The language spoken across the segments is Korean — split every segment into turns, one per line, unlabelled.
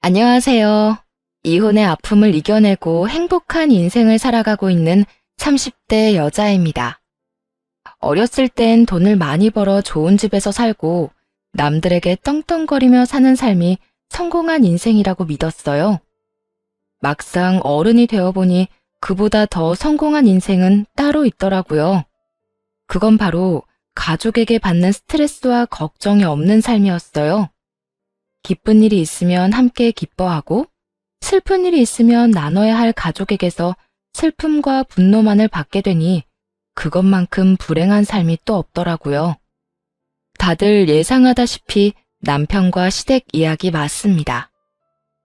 안녕하세요. 이혼의 아픔을 이겨내고 행복한 인생을 살아가고 있는 30대 여자입니다. 어렸을 땐 돈을 많이 벌어 좋은 집에서 살고 남들에게 떵떵거리며 사는 삶이 성공한 인생이라고 믿었어요. 막상 어른이 되어보니 그보다 더 성공한 인생은 따로 있더라고요. 그건 바로 가족에게 받는 스트레스와 걱정이 없는 삶이었어요. 기쁜 일이 있으면 함께 기뻐하고 슬픈 일이 있으면 나눠야 할 가족에게서 슬픔과 분노만을 받게 되니 그것만큼 불행한 삶이 또 없더라고요. 다들 예상하다시피 남편과 시댁 이야기 맞습니다.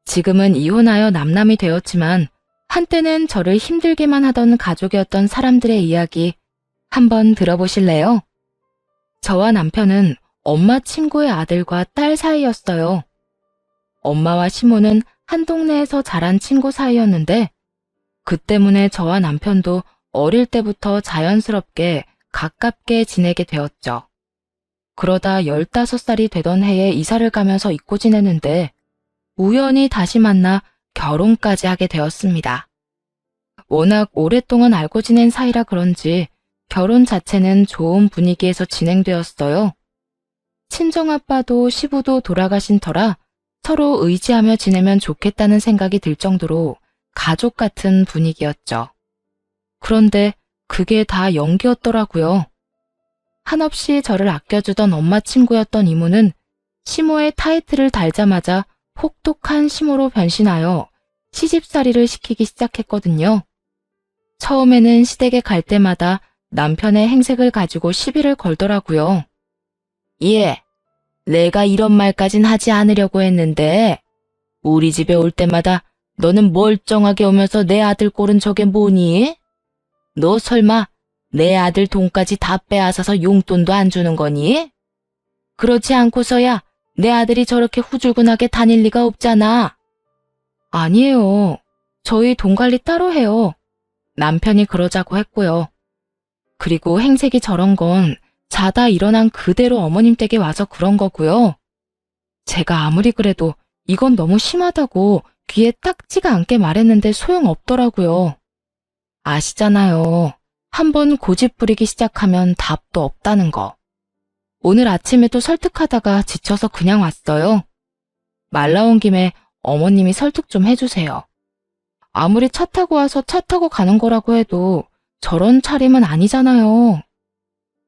지금은 이혼하여 남남이 되었지만 한때는 저를 힘들게만 하던 가족이었던 사람들의 이야기 한번 들어보실래요? 저와 남편은 엄마 친구의 아들과 딸 사이였어요. 엄마와 시모는 한 동네에서 자란 친구 사이였는데 그 때문에 저와 남편도 어릴 때부터 자연스럽게 가깝게 지내게 되었죠. 그러다 15살이 되던 해에 이사를 가면서 잊고 지내는데 우연히 다시 만나 결혼까지 하게 되었습니다. 워낙 오랫동안 알고 지낸 사이라 그런지 결혼 자체는 좋은 분위기에서 진행되었어요. 친정아빠도 시부도 돌아가신 터라 서로 의지하며 지내면 좋겠다는 생각이 들 정도로 가족 같은 분위기였죠. 그런데 그게 다 연기였더라고요. 한없이 저를 아껴주던 엄마 친구였던 이모는 시모의 타이틀을 달자마자 혹독한 시모로 변신하여 시집살이를 시키기 시작했거든요. 처음에는 시댁에 갈 때마다 남편의 행색을 가지고 시비를 걸더라고요. 예, 내가 이런 말까진 하지 않으려고 했는데 우리 집에 올 때마다 너는 멀쩡하게 오면서 내 아들 꼴은 저게 뭐니? 너 설마 내 아들 돈까지 다 빼앗아서 용돈도 안 주는 거니? 그렇지 않고서야 내 아들이 저렇게 후줄근하게 다닐 리가 없잖아. 아니에요. 저희 돈 관리 따로 해요. 남편이 그러자고 했고요. 그리고 행색이 저런 건 자다 일어난 그대로 어머님 댁에 와서 그런 거고요. 제가 아무리 그래도 이건 너무 심하다고 귀에 딱지가 않게 말했는데 소용없더라고요. 아시잖아요. 한번 고집 부리기 시작하면 답도 없다는 거. 오늘 아침에도 설득하다가 지쳐서 그냥 왔어요. 말 나온 김에 어머님이 설득 좀 해주세요. 아무리 차 타고 와서 차 타고 가는 거라고 해도 저런 차림은 아니잖아요.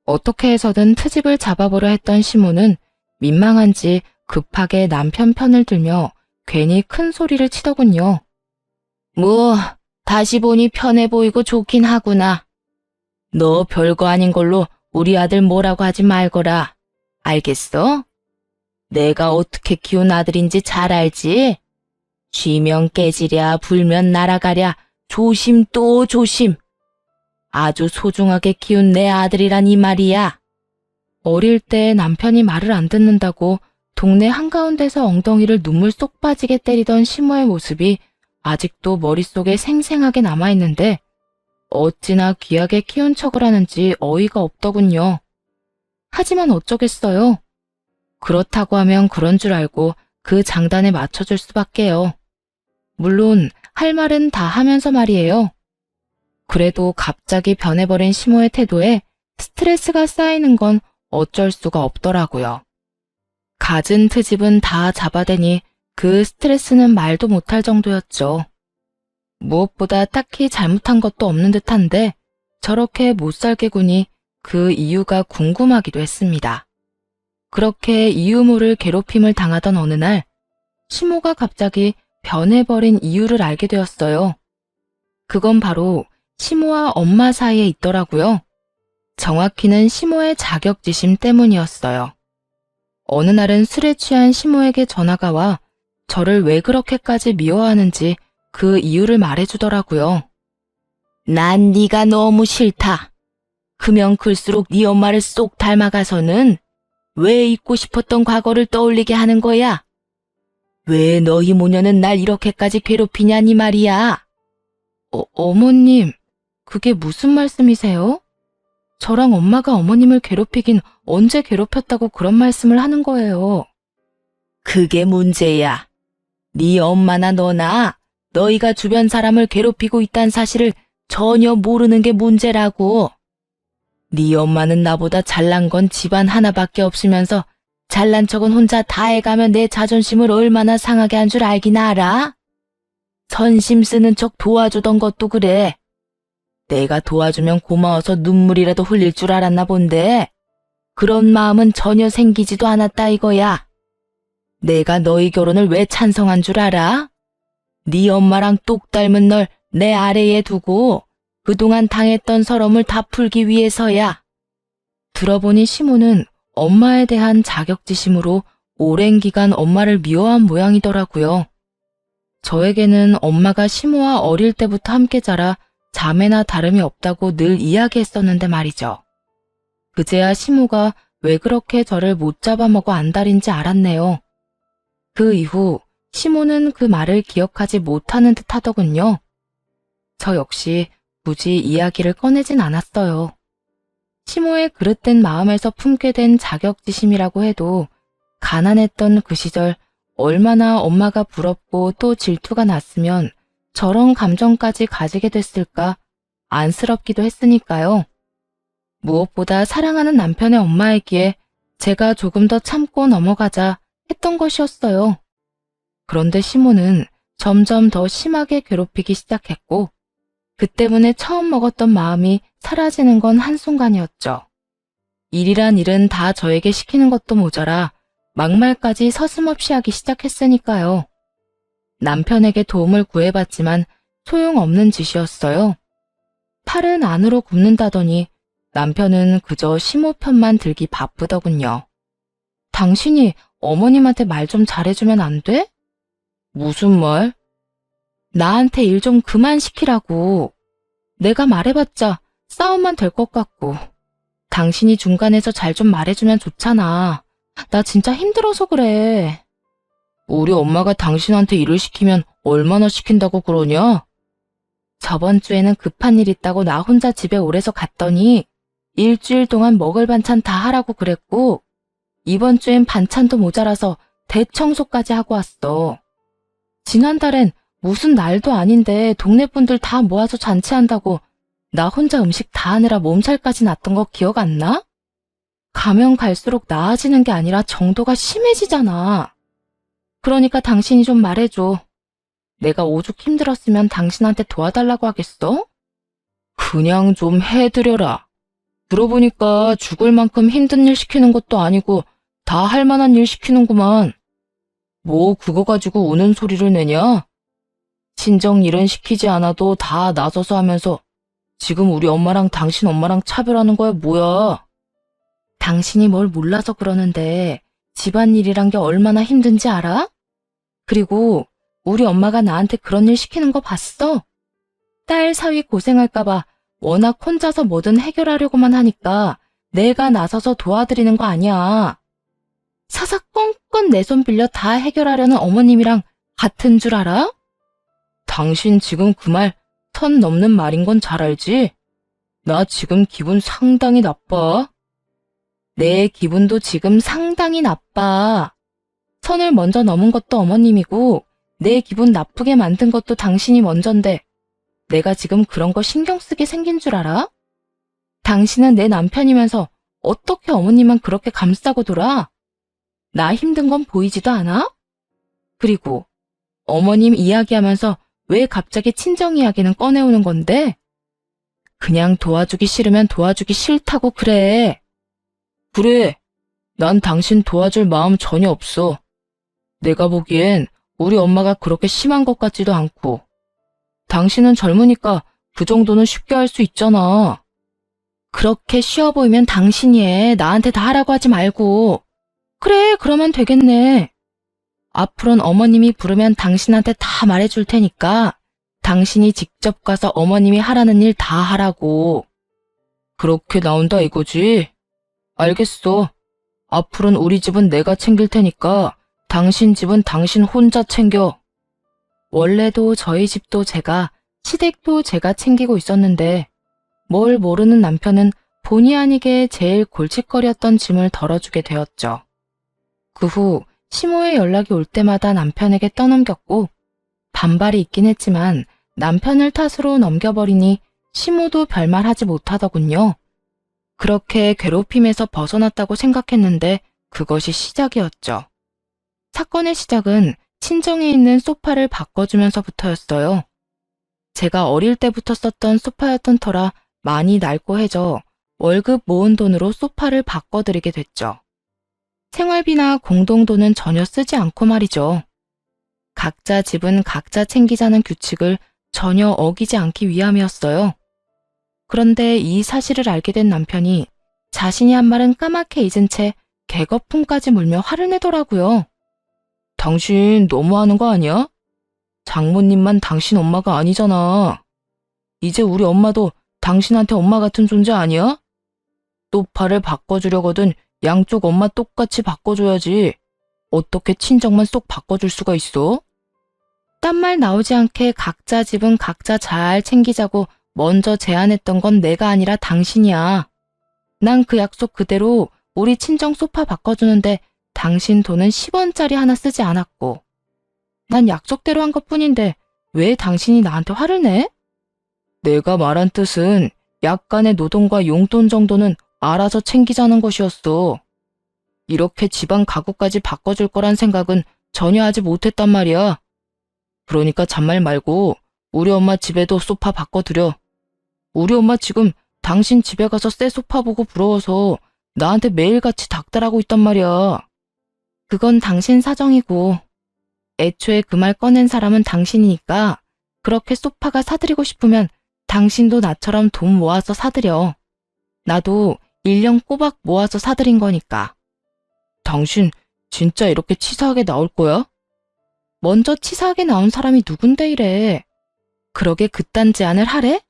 어떻게 해서든 트집을 잡아보려 했던 시모는 민망한지 급하게 남편 편을 들며 괜히 큰 소리를 치더군요. 뭐 다시 보니 편해 보이고 좋긴 하구나. 너 별거 아닌 걸로 우리 아들 뭐라고 하지 말거라. 알겠어? 내가 어떻게 키운 아들인지 잘 알지? 쥐면 깨지랴 불면 날아가랴 조심 또 조심. 아주 소중하게 키운 내 아들이란 이 말이야. 어릴 때 남편이 말을 안 듣는다고 동네 한가운데서 엉덩이를 눈물 쏙 빠지게 때리던 시모의 모습이 아직도 머릿속에 생생하게 남아있는데 어찌나 귀하게 키운 척을 하는지 어이가 없더군요. 하지만 어쩌겠어요. 그렇다고 하면 그런 줄 알고 그 장단에 맞춰줄 수밖에요. 물론 할 말은 다 하면서 말이에요. 그래도 갑자기 변해버린 시모의 태도에 스트레스가 쌓이는 건 어쩔 수가 없더라고요. 갖은 트집은 다 잡아대니 그 스트레스는 말도 못할 정도였죠. 무엇보다 딱히 잘못한 것도 없는 듯한데 저렇게 못살게 구니 그 이유가 궁금하기도 했습니다. 그렇게 이유 모를 괴롭힘을 당하던 어느 날 시모가 갑자기 변해버린 이유를 알게 되었어요. 그건 바로 시모와 엄마 사이에 있더라고요. 정확히는 시모의 자격지심 때문이었어요. 어느 날은 술에 취한 시모에게 전화가 와 저를 왜 그렇게까지 미워하는지 그 이유를 말해주더라고요. 난 네가 너무 싫다. 크면 클수록 네 엄마를 쏙 닮아가서는 왜 잊고 싶었던 과거를 떠올리게 하는 거야? 왜 너희 모녀는 날 이렇게까지 괴롭히냐니 말이야. 어머님, 그게 무슨 말씀이세요? 저랑 엄마가 어머님을 괴롭히긴 언제 괴롭혔다고 그런 말씀을 하는 거예요. 그게 문제야. 네 엄마나 너나 너희가 주변 사람을 괴롭히고 있다는 사실을 전혀 모르는 게 문제라고. 네 엄마는 나보다 잘난 건 집안 하나밖에 없으면서 잘난 척은 혼자 다 해가면 내 자존심을 얼마나 상하게 한 줄 알긴 알아? 선심 쓰는 척 도와주던 것도 그래. 내가 도와주면 고마워서 눈물이라도 흘릴 줄 알았나 본데 그런 마음은 전혀 생기지도 않았다 이거야. 내가 너희 결혼을 왜 찬성한 줄 알아? 네 엄마랑 똑 닮은 널 내 아래에 두고 그동안 당했던 서러움을 다 풀기 위해서야. 들어보니 시모는 엄마에 대한 자격지심으로 오랜 기간 엄마를 미워한 모양이더라고요. 저에게는 엄마가 시모와 어릴 때부터 함께 자라 자매나 다름이 없다고 늘 이야기했었는데 말이죠. 그제야 시모가 왜 그렇게 저를 못 잡아먹어 안달인지 알았네요. 그 이후 시모는 그 말을 기억하지 못하는 듯 하더군요. 저 역시 굳이 이야기를 꺼내진 않았어요. 시모의 그릇된 마음에서 품게 된 자격지심이라고 해도 가난했던 그 시절 얼마나 엄마가 부럽고 또 질투가 났으면 저런 감정까지 가지게 됐을까 안쓰럽기도 했으니까요. 무엇보다 사랑하는 남편의 엄마이기에 제가 조금 더 참고 넘어가자 했던 것이었어요. 그런데 시모는 점점 더 심하게 괴롭히기 시작했고 그 때문에 처음 먹었던 마음이 사라지는 건 한순간이었죠. 일이란 일은 다 저에게 시키는 것도 모자라 막말까지 서슴없이 하기 시작했으니까요. 남편에게 도움을 구해봤지만 소용없는 짓이었어요. 팔은 안으로 굽는다더니 남편은 그저 시모 편만 들기 바쁘더군요. 당신이 어머님한테 말 좀 잘해주면 안 돼? 무슨 말? 나한테 일 좀 그만 시키라고. 내가 말해봤자 싸움만 될 것 같고. 당신이 중간에서 잘 좀 말해주면 좋잖아. 나 진짜 힘들어서 그래. 우리 엄마가 당신한테 일을 시키면 얼마나 시킨다고 그러냐? 저번 주에는 급한 일 있다고 나 혼자 집에 오래서 갔더니 일주일 동안 먹을 반찬 다 하라고 그랬고 이번 주엔 반찬도 모자라서 대청소까지 하고 왔어. 지난달엔 무슨 날도 아닌데 동네 분들 다 모아서 잔치한다고 나 혼자 음식 다 하느라 몸살까지 났던 거 기억 안 나? 가면 갈수록 나아지는 게 아니라 정도가 심해지잖아. 그러니까 당신이 좀 말해줘. 내가 오죽 힘들었으면 당신한테 도와달라고 하겠어? 그냥 좀 해드려라. 들어보니까 죽을 만큼 힘든 일 시키는 것도 아니고 다 할 만한 일 시키는구만. 뭐 그거 가지고 우는 소리를 내냐? 친정 일은 시키지 않아도 다 나서서 하면서 지금 우리 엄마랑 당신 엄마랑 차별하는 거야 뭐야? 당신이 뭘 몰라서 그러는데 집안일이란 게 얼마나 힘든지 알아? 그리고 우리 엄마가 나한테 그런 일 시키는 거 봤어? 딸 사위 고생할까봐 워낙 혼자서 뭐든 해결하려고만 하니까 내가 나서서 도와드리는 거 아니야. 사사건건 내 손 빌려 다 해결하려는 어머님이랑 같은 줄 알아? 당신 지금 그 말 선 넘는 말인 건 잘 알지? 나 지금 기분 상당히 나빠. 내 기분도 지금 상당히 나빠. 선을 먼저 넘은 것도 어머님이고 내 기분 나쁘게 만든 것도 당신이 먼저인데 내가 지금 그런 거 신경 쓰게 생긴 줄 알아? 당신은 내 남편이면서 어떻게 어머님만 그렇게 감싸고 돌아? 나 힘든 건 보이지도 않아? 그리고 어머님 이야기하면서 왜 갑자기 친정 이야기는 꺼내오는 건데? 그냥 도와주기 싫으면 도와주기 싫다고 그래. 그래, 난 당신 도와줄 마음 전혀 없어. 내가 보기엔 우리 엄마가 그렇게 심한 것 같지도 않고. 당신은 젊으니까 그 정도는 쉽게 할 수 있잖아. 그렇게 쉬워 보이면 당신이 해. 나한테 다 하라고 하지 말고. 그래, 그러면 되겠네. 앞으론 어머님이 부르면 당신한테 다 말해줄 테니까 당신이 직접 가서 어머님이 하라는 일 다 하라고. 그렇게 나온다 이거지? 알겠어. 앞으로는 우리 집은 내가 챙길 테니까 당신 집은 당신 혼자 챙겨. 원래도 저희 집도 제가, 시댁도 제가 챙기고 있었는데 뭘 모르는 남편은 본의 아니게 제일 골칫거리였던 짐을 덜어주게 되었죠. 그 후 시모의 연락이 올 때마다 남편에게 떠넘겼고 반발이 있긴 했지만 남편을 탓으로 넘겨버리니 시모도 별말 하지 못하더군요. 그렇게 괴롭힘에서 벗어났다고 생각했는데 그것이 시작이었죠. 사건의 시작은 친정에 있는 소파를 바꿔주면서부터였어요. 제가 어릴 때부터 썼던 소파였던 터라 많이 낡고해져 월급 모은 돈으로 소파를 바꿔드리게 됐죠. 생활비나 공동돈은 전혀 쓰지 않고 말이죠. 각자 집은 각자 챙기자는 규칙을 전혀 어기지 않기 위함이었어요. 그런데 이 사실을 알게 된 남편이 자신이 한 말은 까맣게 잊은 채 개거품까지 물며 화를 내더라고요. 당신 너무하는 거 아니야? 장모님만 당신 엄마가 아니잖아. 이제 우리 엄마도 당신한테 엄마 같은 존재 아니야? 소파를 바꿔주려거든 양쪽 엄마 똑같이 바꿔줘야지. 어떻게 친정만 쏙 바꿔줄 수가 있어? 딴 말 나오지 않게 각자 집은 각자 잘 챙기자고 먼저 제안했던 건 내가 아니라 당신이야. 난 그 약속 그대로 우리 친정 소파 바꿔주는데 당신 돈은 10원짜리 하나 쓰지 않았고 난 약속대로 한 것뿐인데 왜 당신이 나한테 화를 내? 내가 말한 뜻은 약간의 노동과 용돈 정도는 알아서 챙기자는 것이었어. 이렇게 집안 가구까지 바꿔줄 거란 생각은 전혀 하지 못했단 말이야. 그러니까 잔말 말고 우리 엄마 집에도 소파 바꿔드려. 우리 엄마 지금 당신 집에 가서 새 소파 보고 부러워서 나한테 매일같이 닥달하고 있단 말이야. 그건 당신 사정이고 애초에 그 말 꺼낸 사람은 당신이니까 그렇게 소파가 사드리고 싶으면 당신도 나처럼 돈 모아서 사드려. 나도 1년 꼬박 모아서 사드린 거니까. 당신 진짜 이렇게 치사하게 나올 거야? 먼저 치사하게 나온 사람이 누군데 이래. 그러게 그딴 제안을 하래?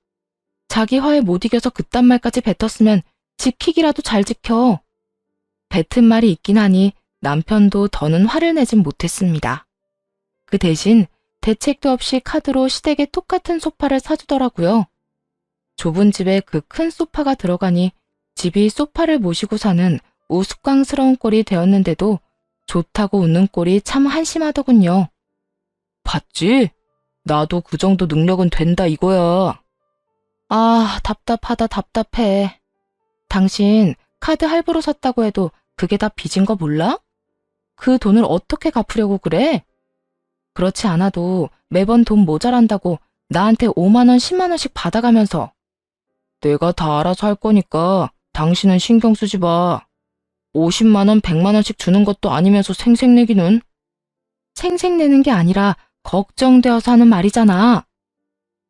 자기 화에 못 이겨서 그딴 말까지 뱉었으면 지키기라도 잘 지켜. 뱉은 말이 있긴 하니 남편도 더는 화를 내진 못했습니다. 그 대신 대책도 없이 카드로 시댁에 똑같은 소파를 사주더라고요. 좁은 집에 그 큰 소파가 들어가니 집이 소파를 모시고 사는 우스꽝스러운 꼴이 되었는데도 좋다고 웃는 꼴이 참 한심하더군요. 봤지? 나도 그 정도 능력은 된다 이거야. 아, 답답하다 답답해. 당신 카드 할부로 샀다고 해도 그게 다 빚인 거 몰라? 그 돈을 어떻게 갚으려고 그래? 그렇지 않아도 매번 돈 모자란다고 나한테 5만 원, 10만 원씩 받아가면서 내가 다 알아서 할 거니까 당신은 신경 쓰지 마. 50만 원, 100만 원씩 주는 것도 아니면서 생색내기는. 생색내는 게 아니라 걱정되어서 하는 말이잖아.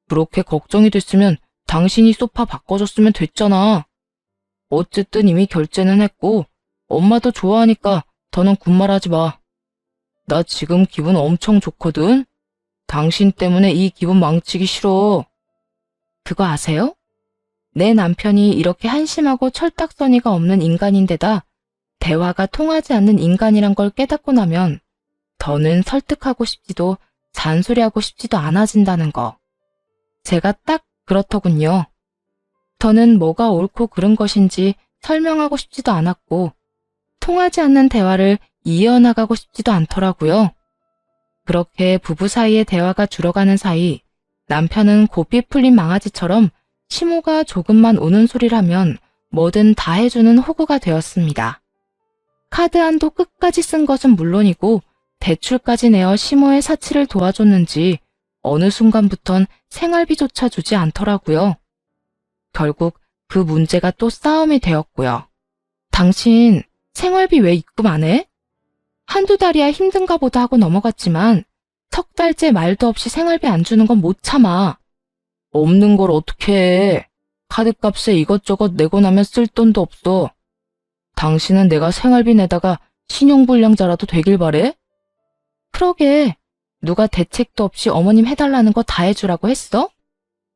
그렇게 걱정이 됐으면 당신이 소파 바꿔줬으면 됐잖아. 어쨌든 이미 결제는 했고 엄마도 좋아하니까 더는 군말하지 마. 나 지금 기분 엄청 좋거든. 당신 때문에 이 기분 망치기 싫어. 그거 아세요? 내 남편이 이렇게 한심하고 철딱서니가 없는 인간인데다 대화가 통하지 않는 인간이란 걸 깨닫고 나면 더는 설득하고 싶지도 잔소리하고 싶지도 않아진다는 거. 제가 딱 그렇더군요. 더는 뭐가 옳고 그른 것인지 설명하고 싶지도 않았고 통하지 않는 대화를 이어나가고 싶지도 않더라고요. 그렇게 부부 사이의 대화가 줄어가는 사이 남편은 고삐 풀린 망아지처럼 시모가 조금만 우는 소리를 하면 뭐든 다 해주는 호구가 되었습니다. 카드 한도 끝까지 쓴 것은 물론이고 대출까지 내어 시모의 사치를 도와줬는지 어느 순간부턴 생활비조차 주지 않더라고요. 결국 그 문제가 또 싸움이 되었고요. 당신 생활비 왜 입금 안 해? 한두 달이야 힘든가 보다 하고 넘어갔지만 석 달째 말도 없이 생활비 안 주는 건 못 참아. 없는 걸 어떻게 해. 카드값에 이것저것 내고 나면 쓸 돈도 없어. 당신은 내가 생활비 내다가 신용불량자라도 되길 바래? 그러게 누가 대책도 없이 어머님 해달라는 거 다 해주라고 했어?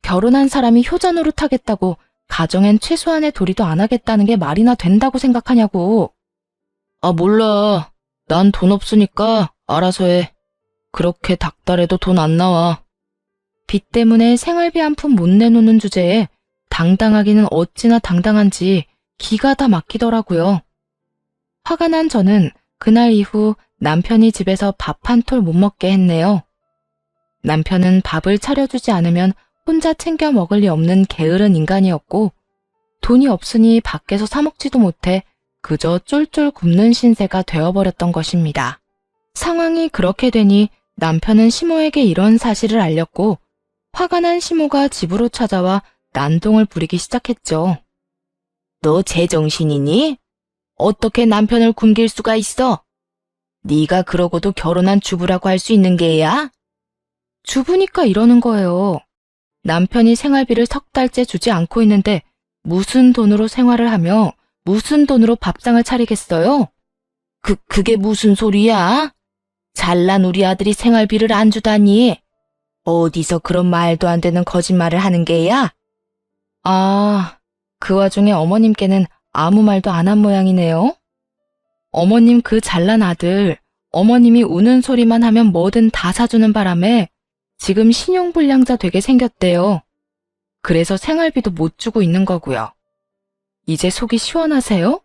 결혼한 사람이 효자노릇 하겠다고 가정엔 최소한의 도리도 안 하겠다는 게 말이나 된다고 생각하냐고. 아 몰라. 난 돈 없으니까 알아서 해. 그렇게 닥달해도 돈 안 나와. 빚 때문에 생활비 한 푼 못 내놓는 주제에 당당하기는 어찌나 당당한지 기가 다 막히더라고요. 화가 난 저는 그날 이후 남편이 집에서 밥 한 톨 못 먹게 했네요. 남편은 밥을 차려주지 않으면 혼자 챙겨 먹을 리 없는 게으른 인간이었고 돈이 없으니 밖에서 사 먹지도 못해 그저 쫄쫄 굶는 신세가 되어버렸던 것입니다. 상황이 그렇게 되니 남편은 시모에게 이런 사실을 알렸고 화가 난 시모가 집으로 찾아와 난동을 부리기 시작했죠. 너 제정신이니? 어떻게 남편을 굶길 수가 있어? 네가 그러고도 결혼한 주부라고 할 수 있는 게야? 주부니까 이러는 거예요. 남편이 생활비를 3달째 주지 않고 있는데 무슨 돈으로 생활을 하며 무슨 돈으로 밥상을 차리겠어요? 그게 무슨 소리야? 잘난 우리 아들이 생활비를 안 주다니. 어디서 그런 말도 안 되는 거짓말을 하는 게야? 아, 그 와중에 어머님께는 아무 말도 안 한 모양이네요. 어머님 그 잘난 아들, 어머님이 우는 소리만 하면 뭐든 다 사주는 바람에 지금 신용불량자 되게 생겼대요. 그래서 생활비도 못 주고 있는 거고요. 이제 속이 시원하세요?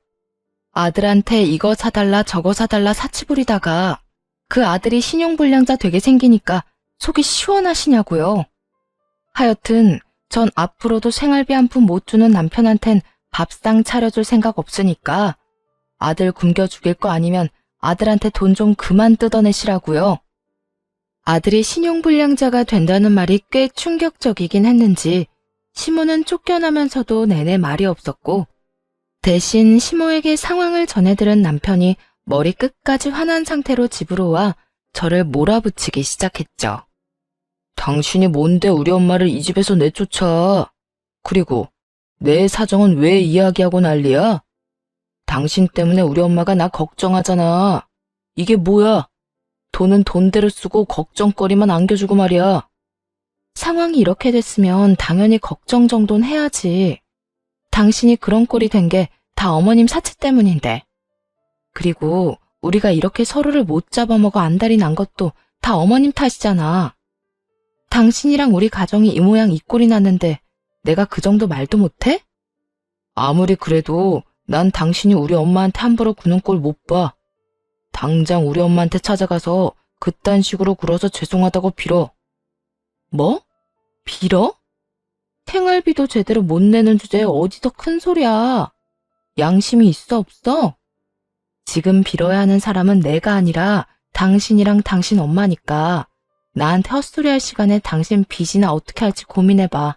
아들한테 이거 사달라 저거 사달라 사치 부리다가 그 아들이 신용불량자 되게 생기니까 속이 시원하시냐고요. 하여튼 전 앞으로도 생활비 한 푼 못 주는 남편한텐 밥상 차려줄 생각 없으니까 아들 굶겨 죽일 거 아니면 아들한테 돈 좀 그만 뜯어내시라고요. 아들이 신용불량자가 된다는 말이 꽤 충격적이긴 했는지 시모는 쫓겨나면서도 내내 말이 없었고 대신 시모에게 상황을 전해들은 남편이 머리 끝까지 화난 상태로 집으로 와 저를 몰아붙이기 시작했죠. 당신이 뭔데 우리 엄마를 이 집에서 내쫓아? 그리고 내 사정은 왜 이야기하고 난리야? 당신 때문에 우리 엄마가 나 걱정하잖아. 이게 뭐야? 돈은 돈대로 쓰고 걱정거리만 안겨주고 말이야. 상황이 이렇게 됐으면 당연히 걱정 정도는 해야지. 당신이 그런 꼴이 된 게 다 어머님 사치 때문인데. 그리고 우리가 이렇게 서로를 못 잡아먹어 안달이 난 것도 다 어머님 탓이잖아. 당신이랑 우리 가정이 이 모양 이 꼴이 났는데 내가 그 정도 말도 못해? 아무리 그래도 난 당신이 우리 엄마한테 함부로 구는 꼴 못 봐. 당장 우리 엄마한테 찾아가서 그딴 식으로 굴어서 죄송하다고 빌어. 뭐? 빌어? 생활비도 제대로 못 내는 주제에 어디서 큰 소리야. 양심이 있어 없어? 지금 빌어야 하는 사람은 내가 아니라 당신이랑 당신 엄마니까 나한테 헛소리할 시간에 당신 빚이나 어떻게 할지 고민해봐.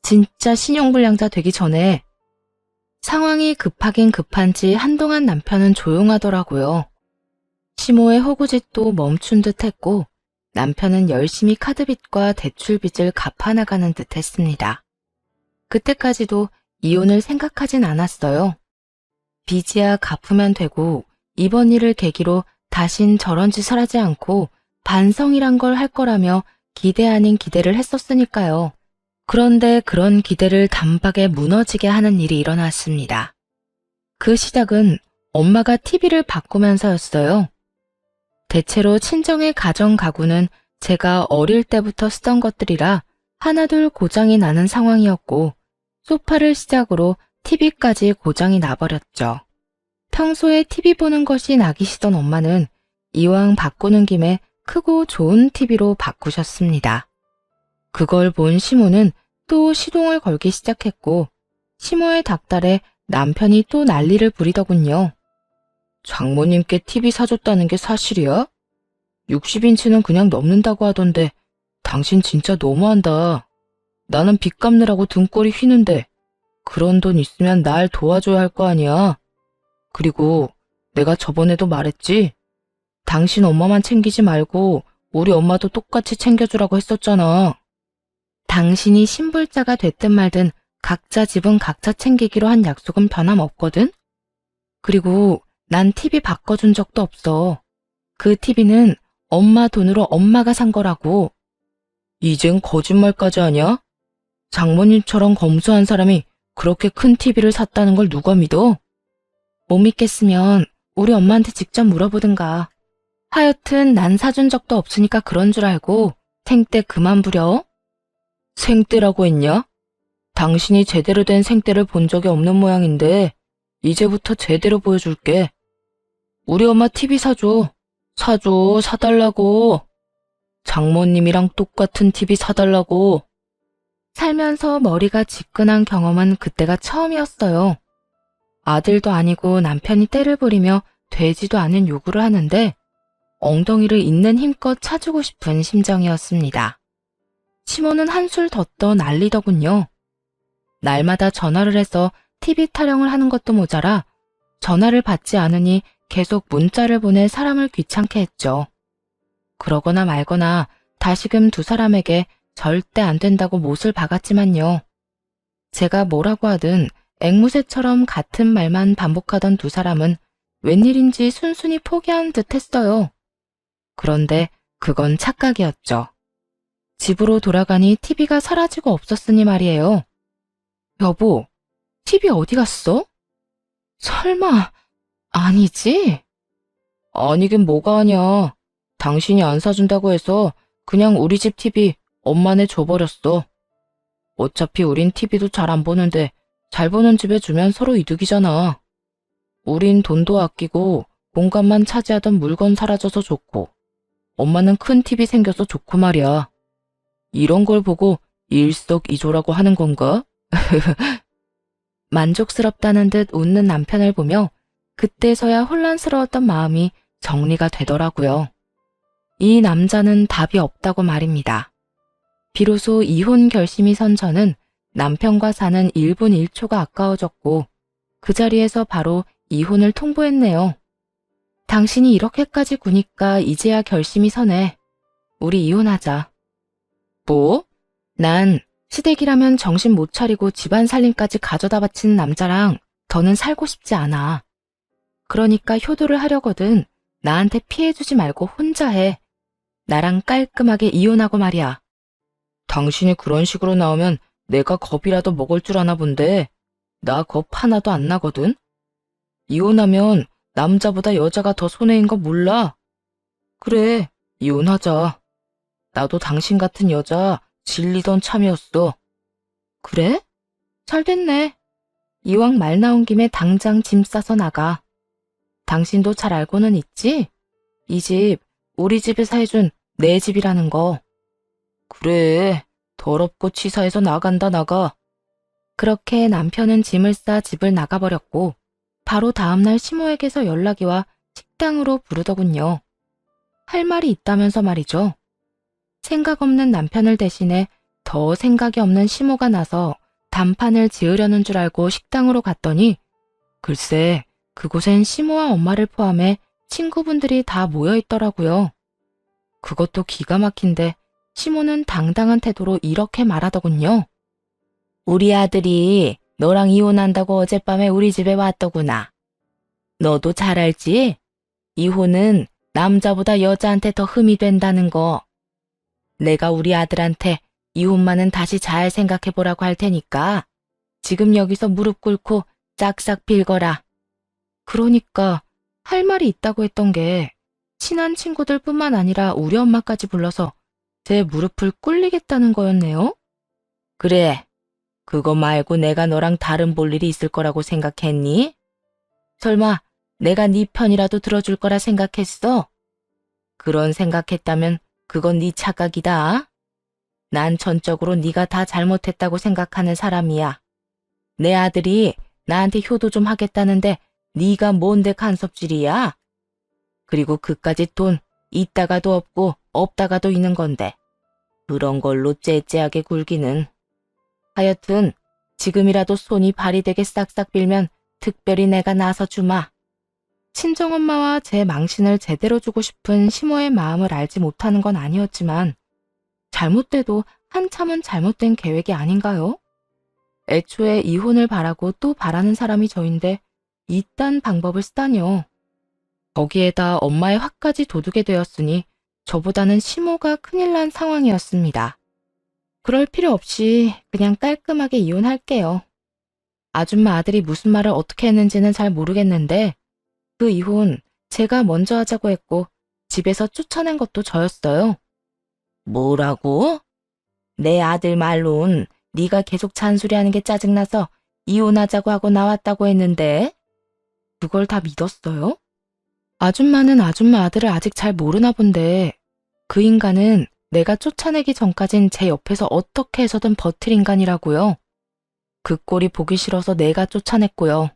진짜 신용불량자 되기 전에. 상황이 급하긴 급한지 한동안 남편은 조용하더라고요. 시모의 호구짓도 멈춘 듯 했고 남편은 열심히 카드빚과 대출빚을 갚아나가는 듯 했습니다. 그때까지도 이혼을 생각하진 않았어요. 빚이야 갚으면 되고 이번 일을 계기로 다신 저런 짓을 하지 않고 반성이란 걸 할 거라며 기대 아닌 기대를 했었으니까요. 그런데 그런 기대를 단박에 무너지게 하는 일이 일어났습니다. 그 시작은 엄마가 TV를 바꾸면서였어요. 대체로 친정의 가정 가구는 제가 어릴 때부터 쓰던 것들이라 하나둘 고장이 나는 상황이었고 소파를 시작으로 TV까지 고장이 나버렸죠. 평소에 TV 보는 것이 낙이시던 엄마는 이왕 바꾸는 김에 크고 좋은 TV로 바꾸셨습니다. 그걸 본 시모는 또 시동을 걸기 시작했고 시모의 닥달에 남편이 또 난리를 부리더군요. 장모님께 TV 사줬다는 게 사실이야? 60인치는 그냥 넘는다고 하던데 당신 진짜 너무한다. 나는 빚 갚느라고 등골이 휘는데 그런 돈 있으면 날 도와줘야 할 거 아니야. 그리고 내가 저번에도 말했지? 당신 엄마만 챙기지 말고 우리 엄마도 똑같이 챙겨주라고 했었잖아. 당신이 신불자가 됐든 말든 각자 집은 각자 챙기기로 한 약속은 변함없거든? 그리고 난 TV 바꿔준 적도 없어. 그 TV는 엄마 돈으로 엄마가 산 거라고. 이젠 거짓말까지 하냐? 장모님처럼 검소한 사람이 그렇게 큰 TV를 샀다는 걸 누가 믿어? 못 믿겠으면 우리 엄마한테 직접 물어보든가. 하여튼 난 사준 적도 없으니까 그런 줄 알고 생떼 그만 부려. 생떼라고 했냐? 당신이 제대로 된 생떼를 본 적이 없는 모양인데 이제부터 제대로 보여줄게. 우리 엄마 TV 사줘. 사줘, 사달라고. 장모님이랑 똑같은 TV 사달라고. 살면서 머리가 지끈한 경험은 그때가 처음이었어요. 아들도 아니고 남편이 때를 부리며 되지도 않은 요구를 하는데 엉덩이를 있는 힘껏 차주고 싶은 심정이었습니다. 시모는 한술 더 떠 난리더군요. 날마다 전화를 해서 TV 타령을 하는 것도 모자라 전화를 받지 않으니 계속 문자를 보내 사람을 귀찮게 했죠. 그러거나 말거나 다시금 두 사람에게 절대 안 된다고 못을 박았지만요. 제가 뭐라고 하든 앵무새처럼 같은 말만 반복하던 두 사람은 웬일인지 순순히 포기한 듯 했어요. 그런데 그건 착각이었죠. 집으로 돌아가니 TV가 사라지고 없었으니 말이에요. 여보, TV 어디 갔어? 설마, 아니지? 아니긴 뭐가 아냐. 당신이 안 사준다고 해서 그냥 우리 집 TV 엄마네 줘버렸어. 어차피 우린 TV도 잘 안 보는데 잘 보는 집에 주면 서로 이득이잖아. 우린 돈도 아끼고 공간만 차지하던 물건 사라져서 좋고 엄마는 큰 TV 생겨서 좋고 말이야. 이런 걸 보고 일석이조라고 하는 건가? 만족스럽다는 듯 웃는 남편을 보며 그때서야 혼란스러웠던 마음이 정리가 되더라고요. 이 남자는 답이 없다고 말입니다. 비로소 이혼 결심이 선 저는 남편과 사는 1분 1초가 아까워졌고 그 자리에서 바로 이혼을 통보했네요. 당신이 이렇게까지 구니까 이제야 결심이 서네. 우리 이혼하자. 뭐? 난 시댁이라면 정신 못 차리고 집안 살림까지 가져다 바치는 남자랑 더는 살고 싶지 않아. 그러니까 효도를 하려거든 나한테 피해주지 말고 혼자 해. 나랑 깔끔하게 이혼하고 말이야. 당신이 그런 식으로 나오면 내가 겁이라도 먹을 줄 아나 본데 나 겁 하나도 안 나거든. 이혼하면 남자보다 여자가 더 손해인 거 몰라? 그래, 이혼하자. 나도 당신 같은 여자 질리던 참이었어. 그래? 잘 됐네. 이왕 말 나온 김에 당장 짐 싸서 나가. 당신도 잘 알고는 있지? 이 집, 우리 집에서 해준 내 집이라는 거. 그래, 더럽고 치사해서 나간다 나가. 그렇게 남편은 짐을 싸 집을 나가버렸고 바로 다음날 시모에게서 연락이 와 식당으로 부르더군요. 할 말이 있다면서 말이죠. 생각 없는 남편을 대신해 더 생각이 없는 시모가 나서 단판을 지으려는 줄 알고 식당으로 갔더니 글쎄 그곳엔 시모와 엄마를 포함해 친구분들이 다 모여 있더라고요. 그것도 기가 막힌데 시모는 당당한 태도로 이렇게 말하더군요. 우리 아들이 너랑 이혼한다고 어젯밤에 우리 집에 왔더구나. 너도 잘 알지? 이혼은 남자보다 여자한테 더 흠이 된다는 거. 내가 우리 아들한테 이혼만은 다시 잘 생각해보라고 할 테니까 지금 여기서 무릎 꿇고 싹싹 빌거라. 그러니까 할 말이 있다고 했던 게 친한 친구들뿐만 아니라 우리 엄마까지 불러서 제 무릎을 꿇리겠다는 거였네요. 그래, 그거 말고 내가 너랑 다른 볼 일이 있을 거라고 생각했니? 설마 내가 네 편이라도 들어줄 거라 생각했어? 그런 생각했다면 그건 네 착각이다. 난 전적으로 네가 다 잘못했다고 생각하는 사람이야. 내 아들이 나한테 효도 좀 하겠다는데 네가 뭔데 간섭질이야? 그리고 그까짓 돈 있다가도 없고 없다가도 있는 건데 그런 걸로 째째하게 굴기는. 하여튼 지금이라도 손이 발이 되게 싹싹 빌면 특별히 내가 나서 주마. 친정엄마와 제 망신을 제대로 주고 싶은 시모의 마음을 알지 못하는 건 아니었지만 잘못돼도 한참은 잘못된 계획이 아닌가요? 애초에 이혼을 바라고 또 바라는 사람이 저인데 이딴 방법을 쓰다니요. 거기에다 엄마의 화까지 돋우게 되었으니 저보다는 시모가 큰일 난 상황이었습니다. 그럴 필요 없이 그냥 깔끔하게 이혼할게요. 아줌마 아들이 무슨 말을 어떻게 했는지는 잘 모르겠는데 그 이혼 제가 먼저 하자고 했고 집에서 쫓아낸 것도 저였어요. 뭐라고? 내 아들 말론 네가 계속 잔소리하는 게 짜증나서 이혼하자고 하고 나왔다고 했는데 그걸 다 믿었어요? 아줌마는 아줌마 아들을 아직 잘 모르나 본데 그 인간은 내가 쫓아내기 전까진 제 옆에서 어떻게 해서든 버틸 인간이라고요. 그 꼴이 보기 싫어서 내가 쫓아냈고요.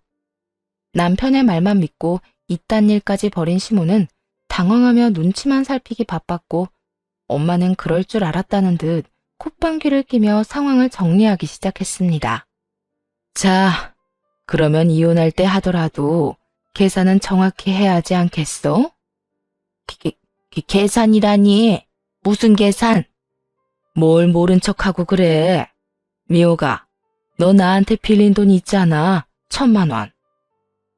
남편의 말만 믿고 이딴 일까지 벌인 시모는 당황하며 눈치만 살피기 바빴고 엄마는 그럴 줄 알았다는 듯 콧방귀를 끼며 상황을 정리하기 시작했습니다. 자, 그러면 이혼할 때 하더라도 계산은 정확히 해야 하지 않겠어? 계산이라니? 무슨 계산? 뭘 모른 척하고 그래? 미호가, 너 나한테 빌린 돈 있잖아. 1,000만 원.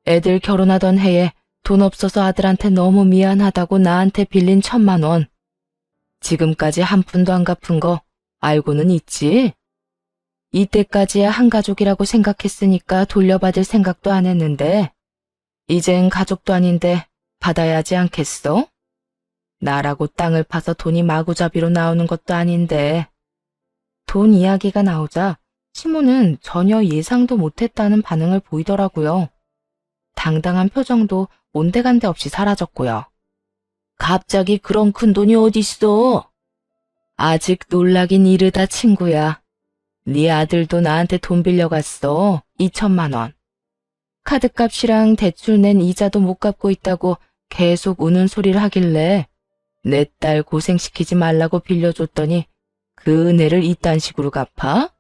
애들 결혼하던 해에 돈 없어서 아들한테 너무 미안하다고 나한테 빌린 1,000만 원. 지금까지 한 푼도 안 갚은 거 알고는 있지? 이때까지야 한 가족이라고 생각했으니까 돌려받을 생각도 안 했는데 이젠 가족도 아닌데 받아야 하지 않겠어? 나라고 땅을 파서 돈이 마구잡이로 나오는 것도 아닌데. 돈 이야기가 나오자 시모는 전혀 예상도 못했다는 반응을 보이더라고요. 당당한 표정도 온데간데 없이 사라졌고요. 갑자기 그런 큰 돈이 어딨어? 아직 놀라긴 이르다 친구야. 네 아들도 나한테 돈 빌려갔어. 2,000만 원. 카드값이랑 대출 낸 이자도 못 갚고 있다고 계속 우는 소리를 하길래 내 딸 고생시키지 말라고 빌려줬더니 그 은혜를 이딴 식으로 갚아?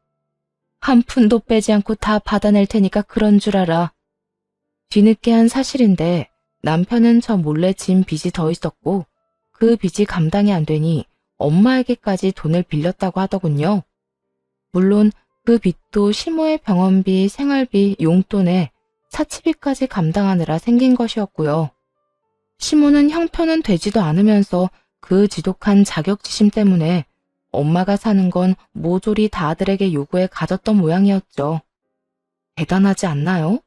한 푼도 빼지 않고 다 받아낼 테니까 그런 줄 알아. 뒤늦게 한 사실인데 남편은 저 몰래 진 빚이 더 있었고 그 빚이 감당이 안 되니 엄마에게까지 돈을 빌렸다고 하더군요. 물론 그 빚도 시모의 병원비, 생활비, 용돈에 사치비까지 감당하느라 생긴 것이었고요. 시모는 형편은 되지도 않으면서 그 지독한 자격지심 때문에 엄마가 사는 건 모조리 다 아들에게 요구해 가졌던 모양이었죠. 대단하지 않나요?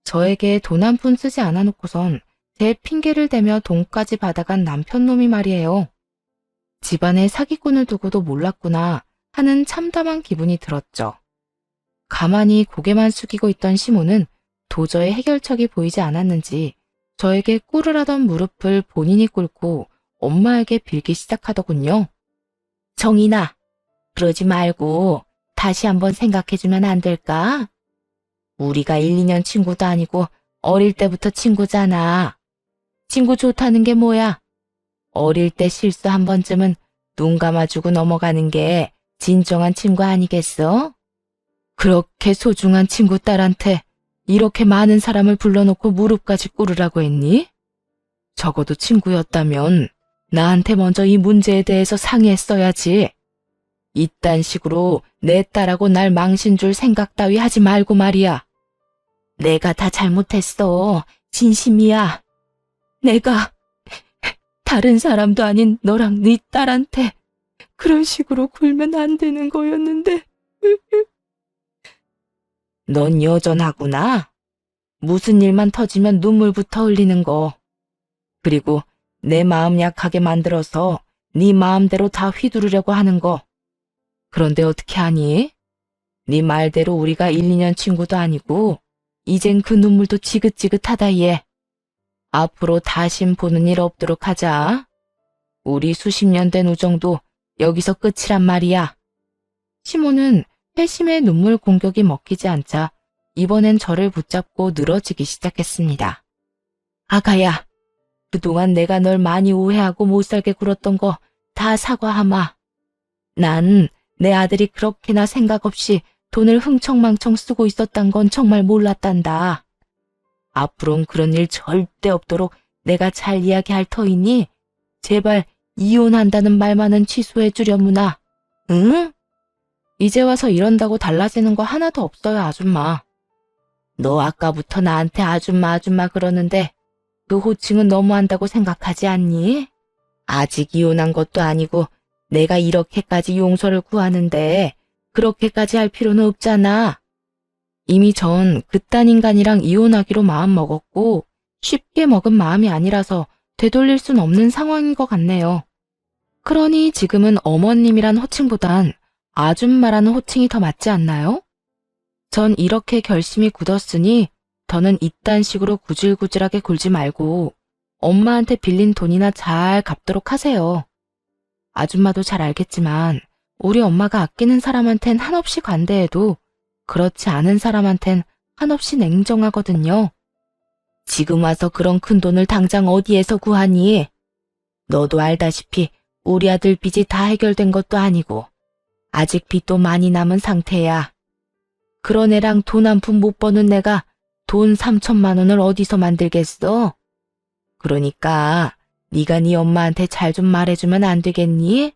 저에게 돈 한 푼 쓰지 않아 놓고선 제 핑계를 대며 돈까지 받아간 남편놈이 말이에요. 집안에 사기꾼을 두고도 몰랐구나 하는 참담한 기분이 들었죠. 가만히 고개만 숙이고 있던 시모는 도저히 해결책이 보이지 않았는지 저에게 꿇으 하던 무릎을 본인이 꿇고 엄마에게 빌기 시작하더군요. 정인아, 그러지 말고 다시 한번 생각해주면 안 될까? 우리가 1, 2년 친구도 아니고 어릴 때부터 친구잖아. 친구 좋다는 게 뭐야? 어릴 때 실수 한 번쯤은 눈 감아주고 넘어가는 게 진정한 친구 아니겠어? 그렇게 소중한 친구 딸한테 이렇게 많은 사람을 불러놓고 무릎까지 꿇으라고 했니? 적어도 친구였다면 나한테 먼저 이 문제에 대해서 상의했어야지. 이딴 식으로 내 딸하고 날 망신 줄 생각 따위 하지 말고 말이야. 내가 다 잘못했어. 진심이야. 내가 다른 사람도 아닌 너랑 네 딸한테 그런 식으로 굴면 안 되는 거였는데. 넌 여전하구나. 무슨 일만 터지면 눈물부터 흘리는 거. 그리고 내 마음 약하게 만들어서 네 마음대로 다 휘두르려고 하는 거. 그런데 어떻게 하니? 네 말대로 우리가 1, 2년 친구도 아니고 이젠 그 눈물도 지긋지긋하다 얘. 앞으로 다신 보는 일 없도록 하자. 우리 수십 년 된 우정도 여기서 끝이란 말이야. 시모는 회심의 눈물 공격이 먹히지 않자 이번엔 저를 붙잡고 늘어지기 시작했습니다. 아가야, 그동안 내가 널 많이 오해하고 못살게 굴었던 거 다 사과하마. 난 내 아들이 그렇게나 생각 없이 돈을 흥청망청 쓰고 있었단 건 정말 몰랐단다. 앞으론 그런 일 절대 없도록 내가 잘 이야기할 터이니 제발 이혼한다는 말만은 취소해 주려무나. 응? 이제 와서 이런다고 달라지는 거 하나도 없어요, 아줌마. 너 아까부터 나한테 아줌마 아줌마 그러는데 그 호칭은 너무한다고 생각하지 않니? 아직 이혼한 것도 아니고 내가 이렇게까지 용서를 구하는데 그렇게까지 할 필요는 없잖아. 이미 전 그딴 인간이랑 이혼하기로 마음먹었고 쉽게 먹은 마음이 아니라서 되돌릴 순 없는 상황인 것 같네요. 그러니 지금은 어머님이란 호칭보단 아줌마라는 호칭이 더 맞지 않나요? 전 이렇게 결심이 굳었으니 더는 이딴 식으로 구질구질하게 굴지 말고 엄마한테 빌린 돈이나 잘 갚도록 하세요. 아줌마도 잘 알겠지만 우리 엄마가 아끼는 사람한텐 한없이 관대해도 그렇지 않은 사람한텐 한없이 냉정하거든요. 지금 와서 그런 큰 돈을 당장 어디에서 구하니? 너도 알다시피 우리 아들 빚이 다 해결된 것도 아니고 아직 빚도 많이 남은 상태야. 그런 애랑 돈 한 푼 못 버는 내가 돈 3천만 원을 어디서 만들겠어? 그러니까 네가 네 엄마한테 잘 좀 말해주면 안 되겠니?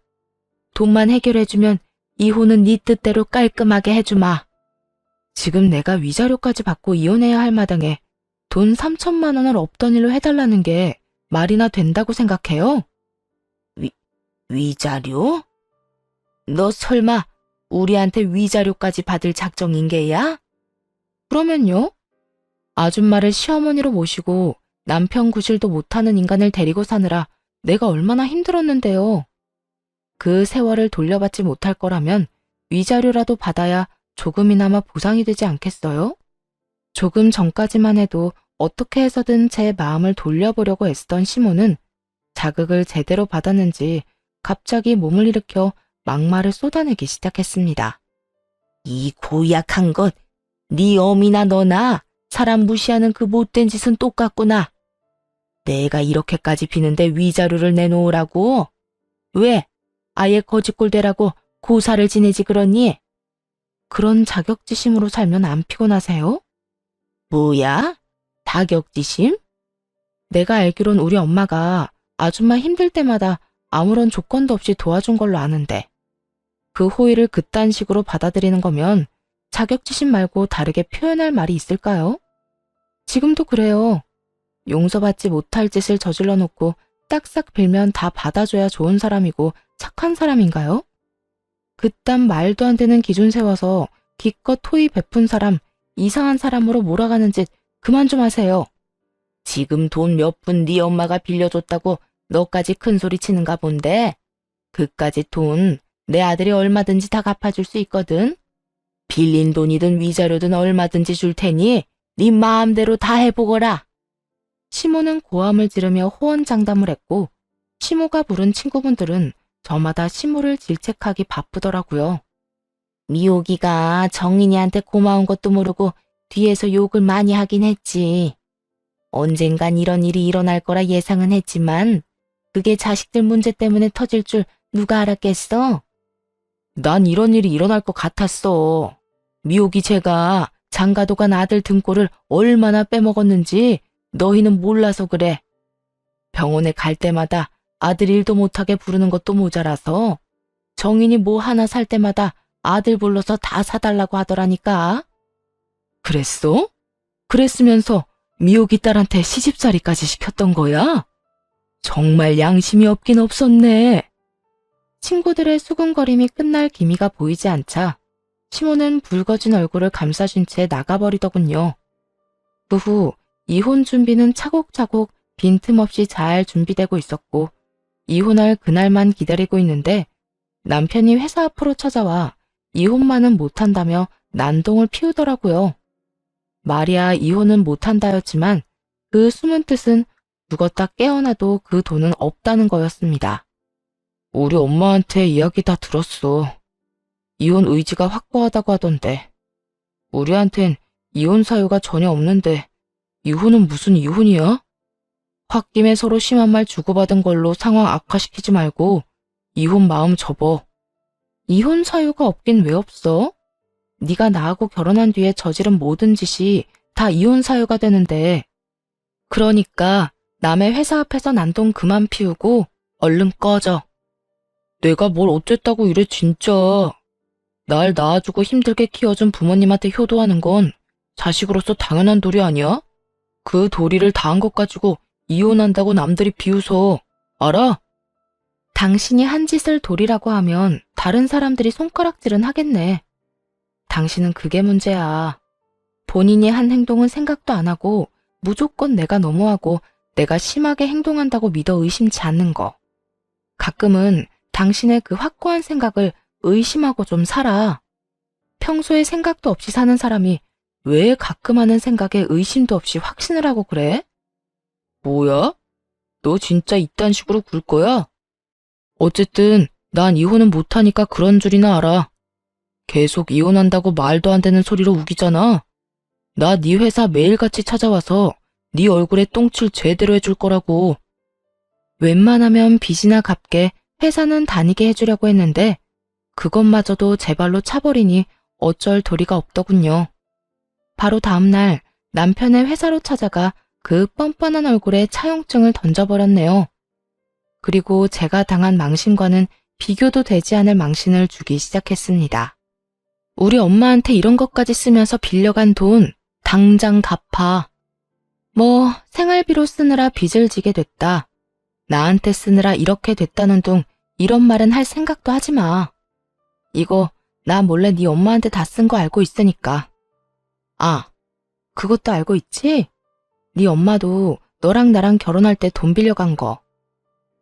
돈만 해결해주면 이혼은 네 뜻대로 깔끔하게 해주마. 지금 내가 위자료까지 받고 이혼해야 할 마당에 돈 3천만 원을 없던 일로 해달라는 게 말이나 된다고 생각해요? 위자료? 너 설마 우리한테 위자료까지 받을 작정인 게야? 그러면요? 아줌마를 시어머니로 모시고 남편 구실도 못하는 인간을 데리고 사느라 내가 얼마나 힘들었는데요. 그 세월을 돌려받지 못할 거라면 위자료라도 받아야 조금이나마 보상이 되지 않겠어요? 조금 전까지만 해도 어떻게 해서든 제 마음을 돌려보려고 애쓰던 시모는 자극을 제대로 받았는지 갑자기 몸을 일으켜 막말을 쏟아내기 시작했습니다. 이 고약한 것, 네 어미나 너나 사람 무시하는 그 못된 짓은 똑같구나. 내가 이렇게까지 비는데 위자료를 내놓으라고? 왜? 아예 거지꼴 되라고 고사를 지내지 그러니? 그런 자격지심으로 살면 안 피곤하세요? 뭐야? 자격지심? 내가 알기론 우리 엄마가 아줌마 힘들 때마다 아무런 조건도 없이 도와준 걸로 아는데 그 호의를 그딴 식으로 받아들이는 거면 자격지심 말고 다르게 표현할 말이 있을까요? 지금도 그래요. 용서받지 못할 짓을 저질러 놓고 딱싹 빌면 다 받아줘야 좋은 사람이고 착한 사람인가요? 그딴 말도 안 되는 기준 세워서 기껏 호의 베푼 사람, 이상한 사람으로 몰아가는 짓 그만 좀 하세요. 지금 돈 몇 푼 네 엄마가 빌려줬다고 너까지 큰 소리 치는가 본데 그까짓 돈 내 아들이 얼마든지 다 갚아줄 수 있거든. 빌린 돈이든 위자료든 얼마든지 줄 테니 네 마음대로 다 해보거라. 시모는 고함을 지르며 호언장담을 했고 시모가 부른 친구분들은 저마다 시모를 질책하기 바쁘더라고요. 미옥이가 정인이한테 고마운 것도 모르고 뒤에서 욕을 많이 하긴 했지. 언젠간 이런 일이 일어날 거라 예상은 했지만 그게 자식들 문제 때문에 터질 줄 누가 알았겠어? 난 이런 일이 일어날 것 같았어. 미옥이 제가 장가도 간 아들 등골을 얼마나 빼먹었는지 너희는 몰라서 그래. 병원에 갈 때마다 아들 일도 못하게 부르는 것도 모자라서 정인이 뭐 하나 살 때마다 아들 불러서 다 사달라고 하더라니까. 그랬어? 그랬으면서 미옥이 딸한테 시집살이까지 시켰던 거야? 정말 양심이 없긴 없었네. 친구들의 수군거림이 끝날 기미가 보이지 않자 시모는 붉어진 얼굴을 감싸준 채 나가버리더군요. 그 후 이혼 준비는 차곡차곡 빈틈없이 잘 준비되고 있었고 이혼할 그날만 기다리고 있는데 남편이 회사 앞으로 찾아와 이혼만은 못한다며 난동을 피우더라고요. 말이야 이혼은 못한다였지만 그 숨은 뜻은 죽었다 깨어나도 그 돈은 없다는 거였습니다. 우리 엄마한테 이야기 다 들었어. 이혼 의지가 확고하다고 하던데. 우리한텐 이혼 사유가 전혀 없는데 이혼은 무슨 이혼이야? 홧김에 서로 심한 말 주고받은 걸로 상황 악화시키지 말고 이혼 마음 접어. 이혼 사유가 없긴 왜 없어? 네가 나하고 결혼한 뒤에 저지른 모든 짓이 다 이혼 사유가 되는데. 그러니까 남의 회사 앞에서 난동 그만 피우고 얼른 꺼져. 내가 뭘 어쨌다고 이래 진짜. 날 낳아주고 힘들게 키워준 부모님한테 효도하는 건 자식으로서 당연한 도리 아니야? 그 도리를 다한 것 가지고 이혼한다고 남들이 비웃어. 알아? 당신이 한 짓을 도리라고 하면 다른 사람들이 손가락질은 하겠네. 당신은 그게 문제야. 본인이 한 행동은 생각도 안 하고 무조건 내가 너무하고 내가 심하게 행동한다고 믿어 의심치 않는 거. 가끔은 당신의 그 확고한 생각을 의심하고 좀 살아. 평소에 생각도 없이 사는 사람이 왜 가끔 하는 생각에 의심도 없이 확신을 하고 그래? 뭐야? 너 진짜 이딴 식으로 굴 거야? 어쨌든 난 이혼은 못하니까 그런 줄이나 알아. 계속 이혼한다고 말도 안 되는 소리로 우기잖아. 나 네 회사 매일같이 찾아와서 네 얼굴에 똥칠 제대로 해줄 거라고. 웬만하면 빚이나 갚게 회사는 다니게 해주려고 했는데 그것마저도 제 발로 차버리니 어쩔 도리가 없더군요. 바로 다음날 남편의 회사로 찾아가 그 뻔뻔한 얼굴에 차용증을 던져버렸네요. 그리고 제가 당한 망신과는 비교도 되지 않을 망신을 주기 시작했습니다. 우리 엄마한테 이런 것까지 쓰면서 빌려간 돈 당장 갚아. 뭐 생활비로 쓰느라 빚을 지게 됐다. 나한테 쓰느라 이렇게 됐다는 둥 이런 말은 할 생각도 하지 마. 이거 나 몰래 네 엄마한테 다 쓴 거 알고 있으니까. 아, 그것도 알고 있지? 네 엄마도 너랑 나랑 결혼할 때 돈 빌려간 거.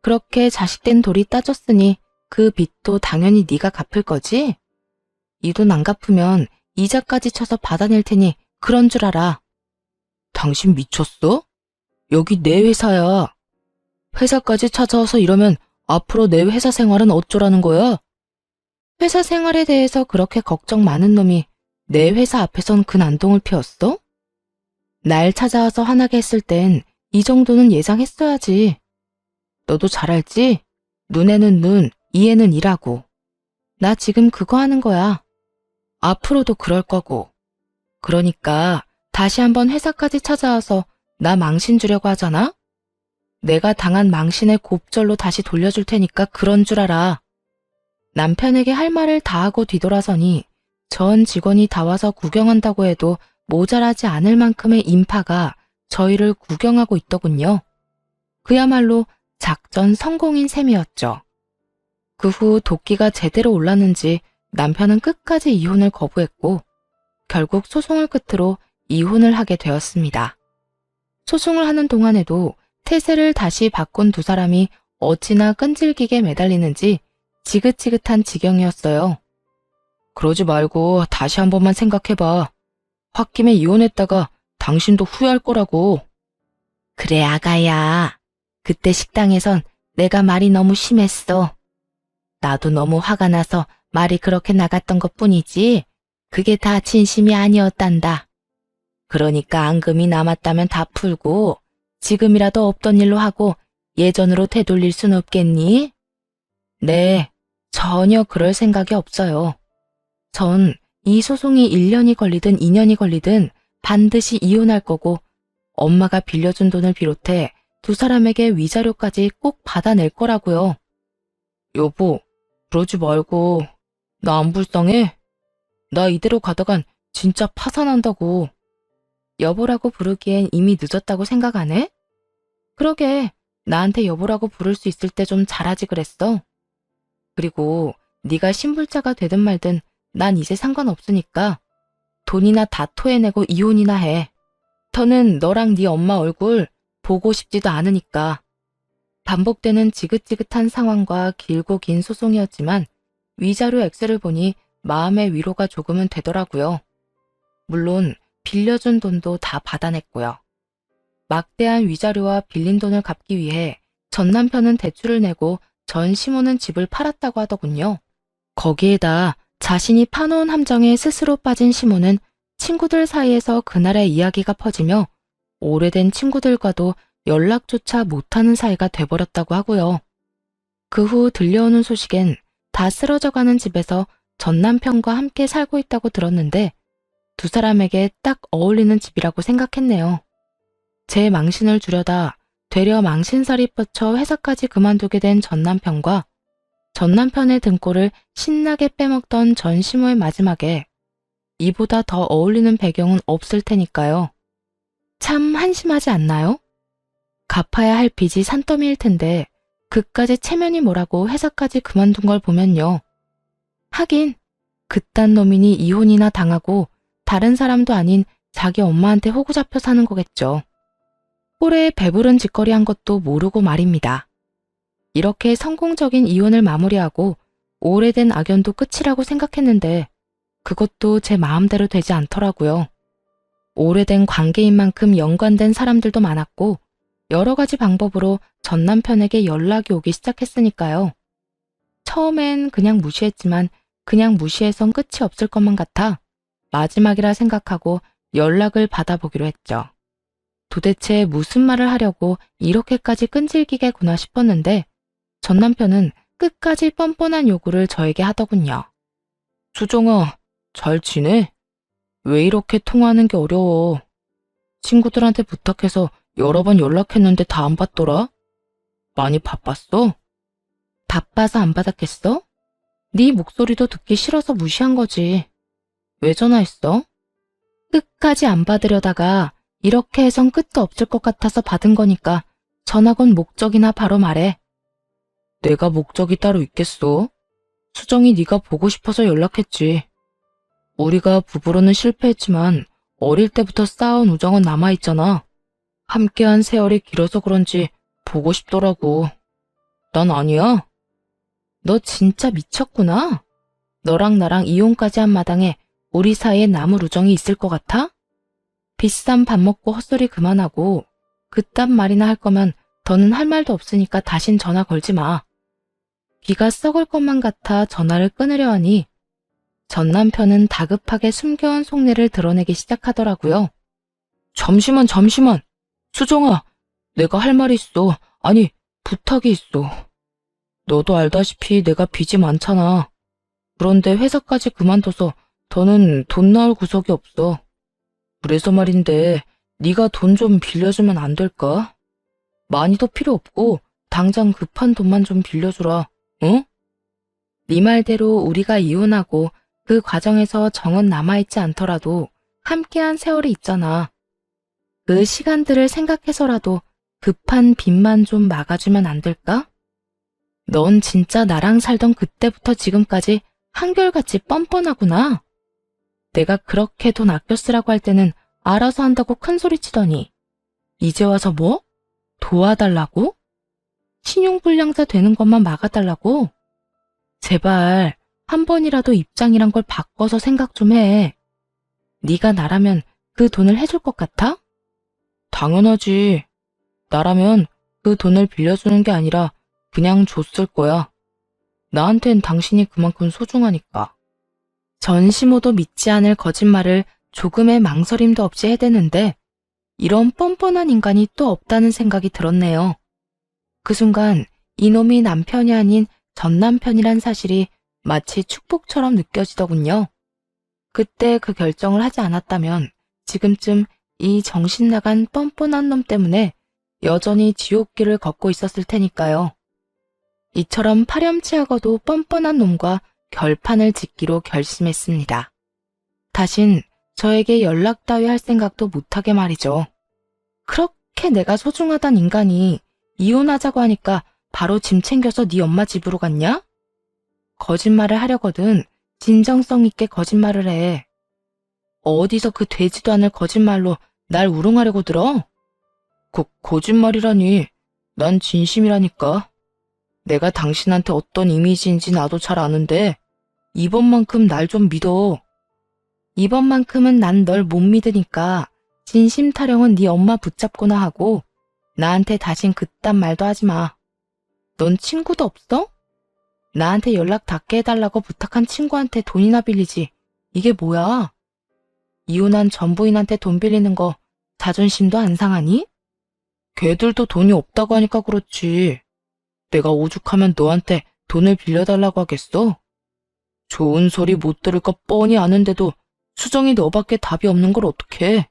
그렇게 자식된 돌이 따졌으니 그 빚도 당연히 네가 갚을 거지? 이 돈 안 갚으면 이자까지 쳐서 받아낼 테니 그런 줄 알아. 당신 미쳤어? 여기 내 회사야. 회사까지 찾아와서 이러면 앞으로 내 회사 생활은 어쩌라는 거야? 회사 생활에 대해서 그렇게 걱정 많은 놈이 내 회사 앞에선 그 난동을 피웠어? 날 찾아와서 화나게 했을 땐 이 정도는 예상했어야지. 너도 잘 알지? 눈에는 눈, 이에는 이라고. 나 지금 그거 하는 거야. 앞으로도 그럴 거고. 그러니까 다시 한번 회사까지 찾아와서 나 망신 주려고 하잖아? 내가 당한 망신의 곱절로 다시 돌려줄 테니까 그런 줄 알아. 남편에게 할 말을 다 하고 뒤돌아서니 전 직원이 다 와서 구경한다고 해도 모자라지 않을 만큼의 인파가 저희를 구경하고 있더군요. 그야말로 작전 성공인 셈이었죠. 그 후 도끼가 제대로 올랐는지 남편은 끝까지 이혼을 거부했고 결국 소송을 끝으로 이혼을 하게 되었습니다. 소송을 하는 동안에도 태세를 다시 바꾼 두 사람이 어찌나 끈질기게 매달리는지 지긋지긋한 지경이었어요. 그러지 말고 다시 한 번만 생각해봐. 홧김에 이혼했다가 당신도 후회할 거라고. 그래 아가야. 그때 식당에선 내가 말이 너무 심했어. 나도 너무 화가 나서 말이 그렇게 나갔던 것뿐이지 그게 다 진심이 아니었단다. 그러니까 앙금이 남았다면 다 풀고 지금이라도 없던 일로 하고 예전으로 되돌릴 순 없겠니? 네, 전혀 그럴 생각이 없어요. 전 이 소송이 1년이 걸리든 2년이 걸리든 반드시 이혼할 거고 엄마가 빌려준 돈을 비롯해 두 사람에게 위자료까지 꼭 받아낼 거라고요. 여보, 그러지 말고 나 안 불쌍해? 나 이대로 가다간 진짜 파산한다고. 여보라고 부르기엔 이미 늦었다고 생각 안 해? 그러게, 나한테 여보라고 부를 수 있을 때 좀 잘하지 그랬어. 그리고 네가 신불자가 되든 말든 난 이제 상관없으니까 돈이나 다 토해내고 이혼이나 해. 더는 너랑 네 엄마 얼굴 보고 싶지도 않으니까. 반복되는 지긋지긋한 상황과 길고 긴 소송이었지만 위자료 액수를 보니 마음의 위로가 조금은 되더라고요. 물론 빌려준 돈도 다 받아냈고요. 막대한 위자료와 빌린 돈을 갚기 위해 전 남편은 대출을 내고 전 시모는 집을 팔았다고 하더군요. 거기에다 자신이 파놓은 함정에 스스로 빠진 시모는 친구들 사이에서 그날의 이야기가 퍼지며 오래된 친구들과도 연락조차 못하는 사이가 돼버렸다고 하고요. 그 후 들려오는 소식엔 다 쓰러져가는 집에서 전 남편과 함께 살고 있다고 들었는데 두 사람에게 딱 어울리는 집이라고 생각했네요. 제 망신을 주려다 되려 망신살이 뻗쳐 회사까지 그만두게 된 전 남편과 전 남편의 등골을 신나게 빼먹던 전 시모의 마지막에 이보다 더 어울리는 배경은 없을 테니까요. 참 한심하지 않나요? 갚아야 할 빚이 산더미일 텐데 그까지 체면이 뭐라고 회사까지 그만둔 걸 보면요. 하긴 그딴 놈이니 이혼이나 당하고 다른 사람도 아닌 자기 엄마한테 호구 잡혀 사는 거겠죠. 꼴에 배부른 짓거리 한 것도 모르고 말입니다. 이렇게 성공적인 이혼을 마무리하고 오래된 악연도 끝이라고 생각했는데 그것도 제 마음대로 되지 않더라고요. 오래된 관계인 만큼 연관된 사람들도 많았고 여러 가지 방법으로 전 남편에게 연락이 오기 시작했으니까요. 처음엔 그냥 무시했지만 그냥 무시해선 끝이 없을 것만 같아 마지막이라 생각하고 연락을 받아보기로 했죠. 도대체 무슨 말을 하려고 이렇게까지 끈질기게 구나 싶었는데 전 남편은 끝까지 뻔뻔한 요구를 저에게 하더군요. 수정아, 잘 지내? 왜 이렇게 통화하는 게 어려워? 친구들한테 부탁해서 여러 번 연락했는데 다 안 받더라? 많이 바빴어? 바빠서 안 받았겠어? 네 목소리도 듣기 싫어서 무시한 거지. 왜 전화했어? 끝까지 안 받으려다가 이렇게 해선 끝도 없을 것 같아서 받은 거니까 전화 건 목적이나 바로 말해. 내가 목적이 따로 있겠어? 수정이 네가 보고 싶어서 연락했지. 우리가 부부로는 실패했지만 어릴 때부터 쌓아온 우정은 남아있잖아. 함께한 세월이 길어서 그런지 보고 싶더라고. 난 아니야. 너 진짜 미쳤구나. 너랑 나랑 이혼까지 한 마당에 우리 사이에 남을 우정이 있을 것 같아? 비싼 밥 먹고 헛소리 그만하고 그딴 말이나 할 거면 더는 할 말도 없으니까 다신 전화 걸지 마. 귀가 썩을 것만 같아 전화를 끊으려 하니 전 남편은 다급하게 숨겨온 속내를 드러내기 시작하더라고요. 잠시만. 수정아, 내가 할 말이 있어. 아니, 부탁이 있어. 너도 알다시피 내가 빚이 많잖아. 그런데 회사까지 그만둬서 더는 돈 나올 구석이 없어. 그래서 말인데 네가 돈 좀 빌려주면 안 될까? 많이도 필요 없고 당장 급한 돈만 좀 빌려주라. 응? 네 말대로 우리가 이혼하고 그 과정에서 정은 남아있지 않더라도 함께한 세월이 있잖아. 그 시간들을 생각해서라도 급한 빚만 좀 막아주면 안 될까? 넌 진짜 나랑 살던 그때부터 지금까지 한결같이 뻔뻔하구나. 내가 그렇게 돈 아껴 쓰라고 할 때는 알아서 한다고 큰소리치더니 이제 와서 뭐? 도와달라고? 신용불량자 되는 것만 막아달라고? 제발 한 번이라도 입장이란 걸 바꿔서 생각 좀 해. 네가 나라면 그 돈을 해줄 것 같아? 당연하지. 나라면 그 돈을 빌려주는 게 아니라 그냥 줬을 거야. 나한텐 당신이 그만큼 소중하니까. 전시모도 믿지 않을 거짓말을 조금의 망설임도 없이 해대는데 이런 뻔뻔한 인간이 또 없다는 생각이 들었네요. 그 순간 이놈이 남편이 아닌 전 남편이란 사실이 마치 축복처럼 느껴지더군요. 그때 그 결정을 하지 않았다면 지금쯤 이 정신 나간 뻔뻔한 놈 때문에 여전히 지옥길을 걷고 있었을 테니까요. 이처럼 파렴치하고도 뻔뻔한 놈과 결판을 짓기로 결심했습니다. 다신 저에게 연락 따위 할 생각도 못하게 말이죠. 그렇게 내가 소중하단 인간이 이혼하자고 하니까 바로 짐 챙겨서 네 엄마 집으로 갔냐? 거짓말을 하려거든 진정성 있게 거짓말을 해. 어디서 그 되지도 않을 거짓말로 날 우롱하려고 들어? 거짓말이라니. 난 진심이라니까. 내가 당신한테 어떤 이미지인지 나도 잘 아는데 이번만큼 날 좀 믿어. 이번만큼은 난 널 못 믿으니까 진심 타령은 네 엄마 붙잡거나 하고 나한테 다신 그딴 말도 하지 마. 넌 친구도 없어? 나한테 연락 닿게 해달라고 부탁한 친구한테 돈이나 빌리지. 이게 뭐야? 이혼한 전 부인한테 돈 빌리는 거 자존심도 안 상하니? 걔들도 돈이 없다고 하니까 그렇지. 내가 오죽하면 너한테 돈을 빌려달라고 하겠어? 좋은 소리 못 들을 거 뻔히 아는데도 수정이 너밖에 답이 없는 걸 어떡해.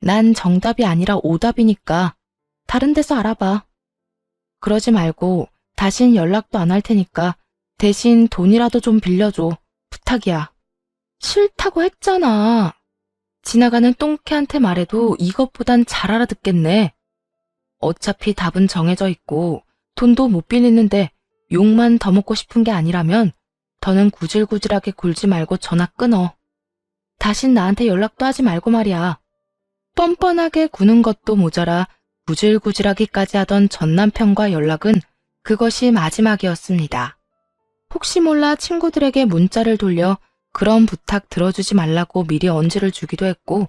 난 정답이 아니라 오답이니까 다른 데서 알아봐. 그러지 말고 다신 연락도 안 할 테니까 대신 돈이라도 좀 빌려줘. 부탁이야. 싫다고 했잖아. 지나가는 똥개한테 말해도 이것보단 잘 알아듣겠네. 어차피 답은 정해져 있고 돈도 못 빌리는데 욕만 더 먹고 싶은 게 아니라면 더는 구질구질하게 굴지 말고 전화 끊어. 다신 나한테 연락도 하지 말고 말이야. 뻔뻔하게 구는 것도 모자라 구질구질하기까지 하던 전 남편과 연락은 그것이 마지막이었습니다. 혹시 몰라 친구들에게 문자를 돌려 그런 부탁 들어주지 말라고 미리 언지를 주기도 했고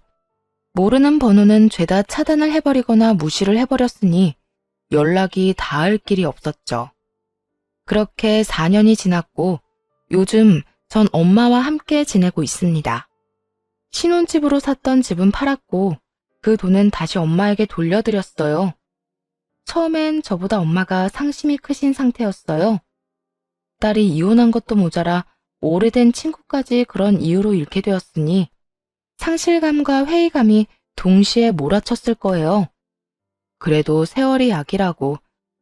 모르는 번호는 죄다 차단을 해버리거나 무시를 해버렸으니 연락이 닿을 길이 없었죠. 그렇게 4년이 지났고 요즘 전 엄마와 함께 지내고 있습니다. 신혼집으로 샀던 집은 팔았고 그 돈은 다시 엄마에게 돌려드렸어요. 처음엔 저보다 엄마가 상심이 크신 상태였어요. 딸이 이혼한 것도 모자라 오래된 친구까지 그런 이유로 잃게 되었으니 상실감과 회의감이 동시에 몰아쳤을 거예요. 그래도 세월이 약이라고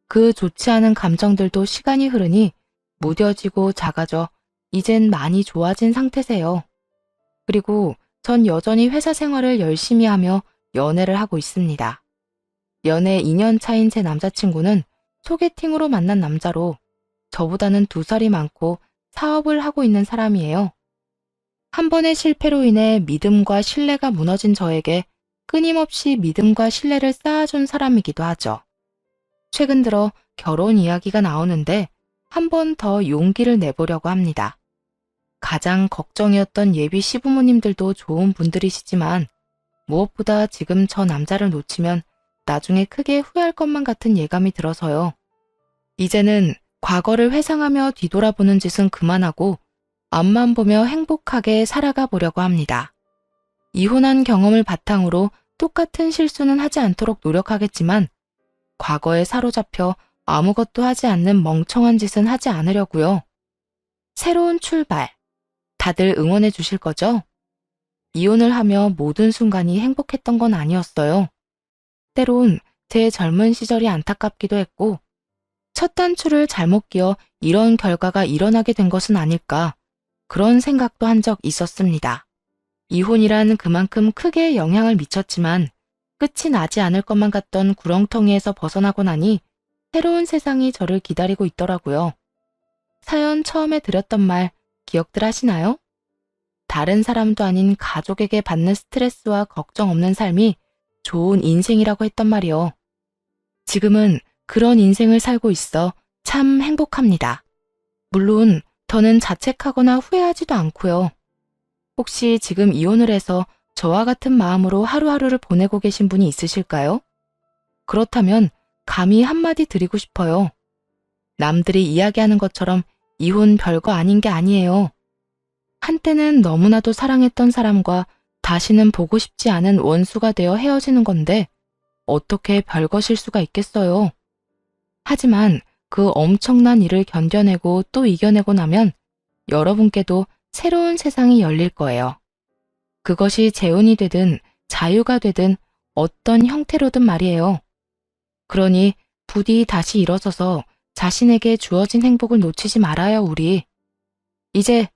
그 좋지 않은 감정들도 시간이 흐르니 무뎌지고 작아져 이젠 많이 좋아진 상태세요. 그리고 전 여전히 회사 생활을 열심히 하며 연애를 하고 있습니다. 연애 2년 차인 제 남자친구는 소개팅으로 만난 남자로 저보다는 2살이 많고 사업을 하고 있는 사람이에요. 한 번의 실패로 인해 믿음과 신뢰가 무너진 저에게 끊임없이 믿음과 신뢰를 쌓아준 사람이기도 하죠. 최근 들어 결혼 이야기가 나오는데 한 번 더 용기를 내보려고 합니다. 가장 걱정이었던 예비 시부모님들도 좋은 분들이시지만 무엇보다 지금 저 남자를 놓치면 나중에 크게 후회할 것만 같은 예감이 들어서요. 이제는 과거를 회상하며 뒤돌아보는 짓은 그만하고 앞만 보며 행복하게 살아가 보려고 합니다. 이혼한 경험을 바탕으로 똑같은 실수는 하지 않도록 노력하겠지만 과거에 사로잡혀 아무것도 하지 않는 멍청한 짓은 하지 않으려고요. 새로운 출발, 다들 응원해 주실 거죠? 이혼을 하며 모든 순간이 행복했던 건 아니었어요. 때론 제 젊은 시절이 안타깝기도 했고 첫 단추를 잘못 끼워 이런 결과가 일어나게 된 것은 아닐까 그런 생각도 한 적 있었습니다. 이혼이란 그만큼 크게 영향을 미쳤지만 끝이 나지 않을 것만 같던 구렁텅이에서 벗어나고 나니 새로운 세상이 저를 기다리고 있더라고요. 사연 처음에 드렸던 말 기억들 하시나요? 다른 사람도 아닌 가족에게 받는 스트레스와 걱정 없는 삶이 좋은 인생이라고 했던 말이요. 지금은 그런 인생을 살고 있어 참 행복합니다. 물론 더는 자책하거나 후회하지도 않고요. 혹시 지금 이혼을 해서 저와 같은 마음으로 하루하루를 보내고 계신 분이 있으실까요? 그렇다면 감히 한마디 드리고 싶어요. 남들이 이야기하는 것처럼 이혼 별거 아닌 게 아니에요. 한때는 너무나도 사랑했던 사람과 다시는 보고 싶지 않은 원수가 되어 헤어지는 건데 어떻게 별것일 수가 있겠어요. 하지만 그 엄청난 일을 견뎌내고 또 이겨내고 나면 여러분께도 새로운 세상이 열릴 거예요. 그것이 재혼이 되든 자유가 되든 어떤 형태로든 말이에요. 그러니 부디 다시 일어서서 자신에게 주어진 행복을 놓치지 말아요, 우리. 이제